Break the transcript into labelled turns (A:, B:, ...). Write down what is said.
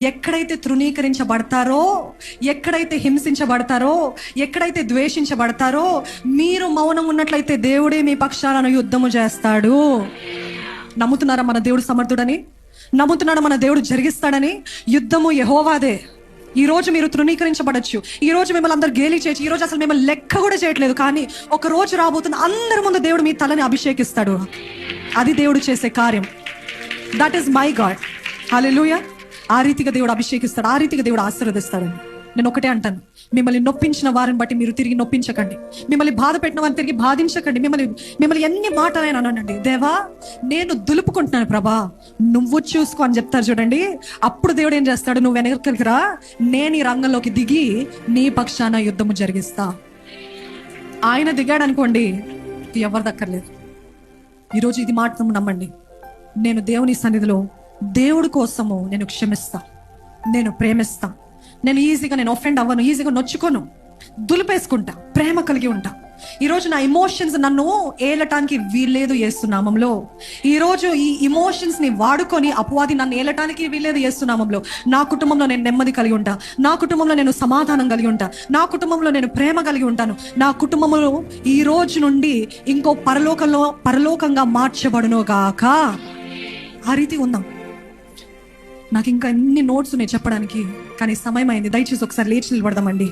A: ఎక్కడైతే తృణీకరించబడతారో, ఎక్కడైతే హింసించబడతారో, ఎక్కడైతే ద్వేషించబడతారో, మీరు మౌనం ఉన్నట్లయితే దేవుడే మీ పక్షాలను యుద్ధము చేస్తాడు. నమ్ముతున్నారా మన దేవుడు సమర్థుడని? నమ్ముతున్నారా మన దేవుడు జరిగిస్తాడని? యుద్ధము యెహోవాదే. ఈ రోజు మీరు తృణీకరించబడచ్చు, ఈ రోజు మిమ్మల్ని అందరు గేలి చేయొచ్చు, ఈ రోజు అసలు మిమ్మల్ని లెక్క కూడా చేయట్లేదు, కానీ ఒక రోజు రాబోతుంది అందరి ముందు దేవుడు మీ తలని అభిషేకిస్తాడు. అది దేవుడు చేసే కార్యం. That is my God. Hallelujah. ఆ రీతిగా దేవుడు అభిషేకిస్తాడు, ఆ రీతిగా దేవుడు ఆశీర్వదిస్తాడని నేను ఒకటే అంటాను, మిమ్మల్ని నొప్పించిన వారిని బట్టి మీరు తిరిగి నొప్పించకండి, మిమ్మల్ని బాధ పెట్టిన వారిని తిరిగి బాధించకండి. మిమ్మల్ని ఎన్ని మాటలైనా అనండి, దేవా నేను దులుపుకుంటున్నాను ప్రభా, నువ్వు చూసుకో అని చెప్తారు చూడండి. అప్పుడు దేవుడు ఏం చేస్తాడు, నువ్వు వెనకలికి రా, నేను ఈ రంగంలోకి దిగి నీ పక్షాన యుద్ధము జరిగిస్తా. ఆయన దిగాడు అనుకోండి, ఎవరు దక్కర్లేదు. ఈరోజు ఇది మాత్రం నమ్మండి, నేను దేవుని సన్నిధిలో దేవుడి కోసము నేను క్షమిస్తా, నేను ప్రేమిస్తా, నేను ఈజీగా నేను ఒఫెండ్ అవ్వను, ఈజీగా నొచ్చుకోను, దులిపేసుకుంటా, ప్రేమ కలిగి ఉంటా. ఈరోజు నా ఇమోషన్స్ నన్ను ఏలటానికి వీల్లేదు యేసునామంలో. ఈరోజు ఈ ఇమోషన్స్ ని వాడుకొని అపవాది నన్ను ఏలటానికి వీల్లేదు యేసునామంలో. నా కుటుంబంలో నేను నెమ్మది కలిగి ఉంటా, నా కుటుంబంలో నేను సమాధానం కలిగి ఉంటా, నా కుటుంబంలో నేను ప్రేమ కలిగి ఉంటాను. నా కుటుంబంలో ఈ రోజు నుండి ఇంకో పరలోకంగా మార్చబడును గాక. ఆ రీతి ఉందాం. నాకు ఇంకా ఎన్ని నోట్స్ ఉన్నాయి చెప్పడానికి, కానీ సమయం అయింది. దయచేసి ఒకసారి లేచి నిలబడదామండి.